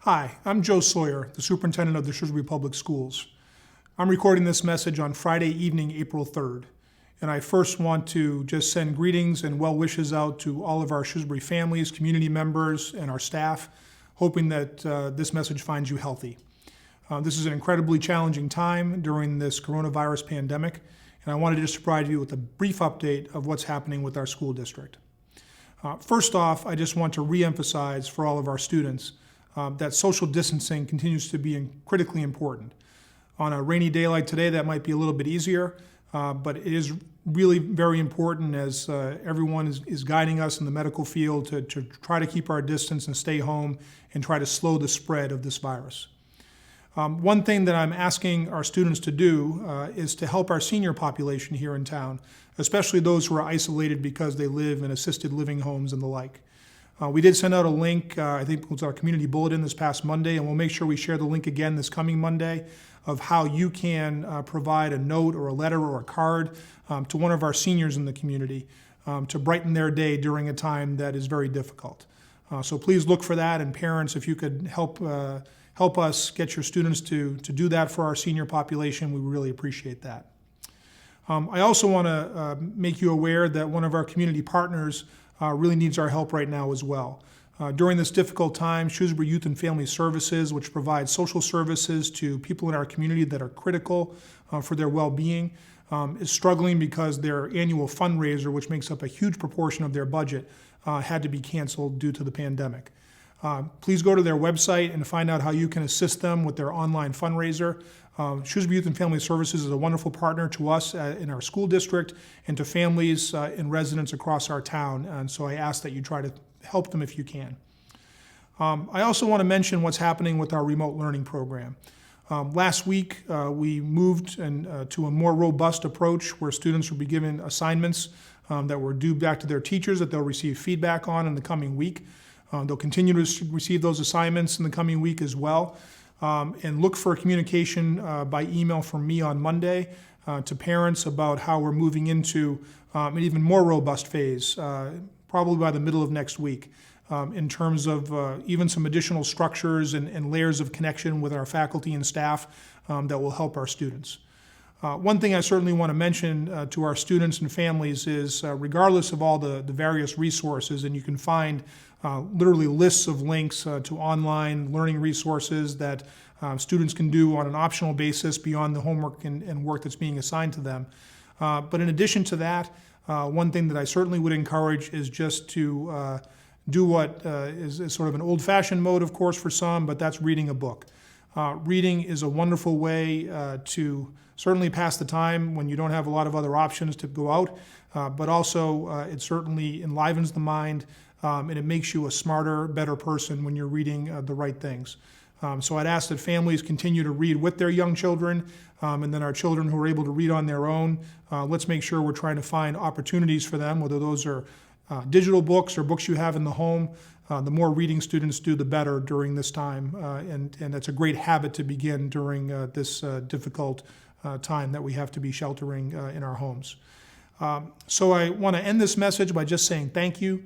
Hi, I'm Joe Sawyer, the Superintendent of the Shrewsbury Public Schools. I'm recording this message on Friday evening, April 3rd, and I first want to just send greetings and well wishes out to all of our Shrewsbury families, community members, and our staff, hoping that this message finds you healthy. This is an incredibly challenging time during this coronavirus pandemic, and I wanted to just provide you with a brief update of what's happening with our school district. First off, I just want to reemphasize for all of our students that social distancing continues to be critically important. On a rainy day like today, that might be a little bit easier, but it is really very important as everyone is guiding us in the medical field to try to keep our distance and stay home and try to slow the spread of this virus. One thing that I'm asking our students to do is to help our senior population here in town, especially those who are isolated because they live in assisted living homes and the like. We did send out a link, I think it was our community bulletin this past Monday, and we'll make sure we share the link again this coming Monday of how you can provide a note or a letter or a card to one of our seniors in the community to brighten their day during a time that is very difficult. So please look for that, and parents, if you could help us get your students to do that for our senior population, we really appreciate that. I also want to make you aware that one of our community partners really needs our help right now as well. During this difficult time, Shrewsbury Youth and Family Services, which provides social services to people in our community that are critical for their well-being, is struggling because their annual fundraiser, which makes up a huge proportion of their budget, had to be canceled due to the pandemic. Please go to their website and find out how you can assist them with their online fundraiser. Shrewsbury Youth and Family Services is a wonderful partner to us in our school district and to families and residents across our town, and so I ask that you try to help them if you can. I also want to mention what's happening with our remote learning program. Last week, we moved to a more robust approach where students will be given assignments that were due back to their teachers that they'll receive feedback on in the coming week. They'll continue to receive those assignments in the coming week as well. And look for communication by email from me on Monday to parents about how we're moving into an even more robust phase, probably by the middle of next week, in terms of even some additional structures and layers of connection with our faculty and staff that will help our students. One thing I certainly want to mention to our students and families is regardless of all the various resources, and you can find literally lists of links to online learning resources that students can do on an optional basis beyond the homework and work that's being assigned to them. But in addition to that, one thing that I certainly would encourage is just to do what is sort of an old-fashioned mode, of course, for some, but that's reading a book. Reading is a wonderful way to certainly pass the time when you don't have a lot of other options to go out, but also it certainly enlivens the mind and it makes you a smarter, better person when you're reading the right things. So I'd ask that families continue to read with their young children, and then our children who are able to read on their own, let's make sure we're trying to find opportunities for them, whether those are digital books or books you have in the home. The more reading students do, the better during this time, and that's a great habit to begin during this difficult time that we have to be sheltering in our homes. So I want to end this message by just saying thank you.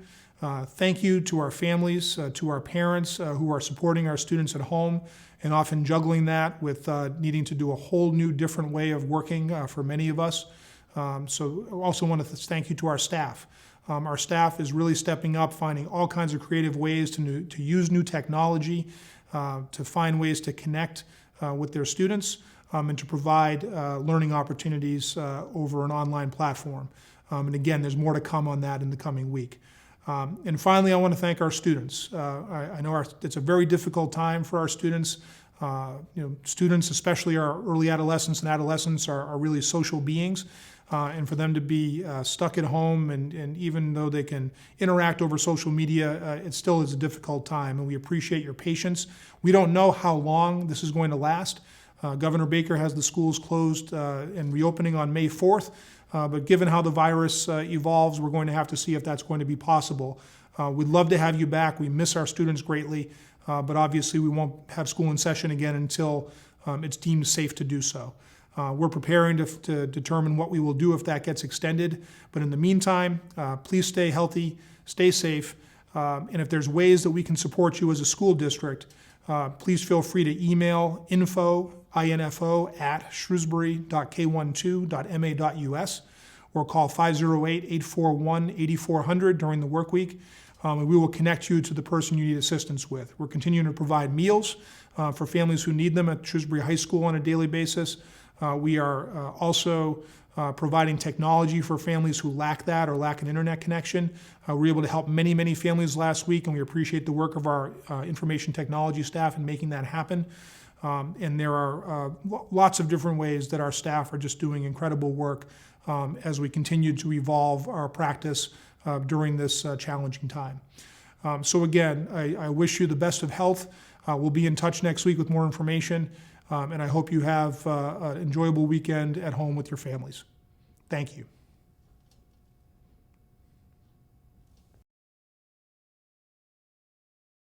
Thank you to our families, to our parents who are supporting our students at home and often juggling that with needing to do a whole new different way of working for many of us. So I also want to thank you to our staff. Our staff is really stepping up, finding all kinds of creative ways to use new technology, to find ways to connect with their students, and to provide learning opportunities over an online platform. And again, there's more to come on that in the coming week. And finally, I want to thank our students. I know it's a very difficult time for our students. Students, especially our early adolescents and adolescents, are really social beings. And for them to be stuck at home, and even though they can interact over social media, it still is a difficult time, and we appreciate your patience. We don't know how long this is going to last. Governor Baker has the schools closed and reopening on May 4th. But given how the virus evolves, we're going to have to see if that's going to be possible. We'd love to have you back. We miss our students greatly, but obviously we won't have school in session again until it's deemed safe to do so. We're preparing to determine what we will do if that gets extended. But in the meantime, please stay healthy, stay safe, and if there's ways that we can support you as a school district, Please feel free to email info@shrewsbury.k12.ma.us or call 508-841-8400 during the work week, and we will connect you to the person you need assistance with. We're continuing to provide meals for families who need them at Shrewsbury High School on a daily basis. We are also providing technology for families who lack that or lack an internet connection. We were able to help many, many families last week, and we appreciate the work of our information technology staff in making that happen. And there are lots of different ways that our staff are just doing incredible work as we continue to evolve our practice during this challenging time. So again, I wish you the best of health. We'll be in touch next week with more information, and I hope you have an enjoyable weekend at home with your families. Thank you.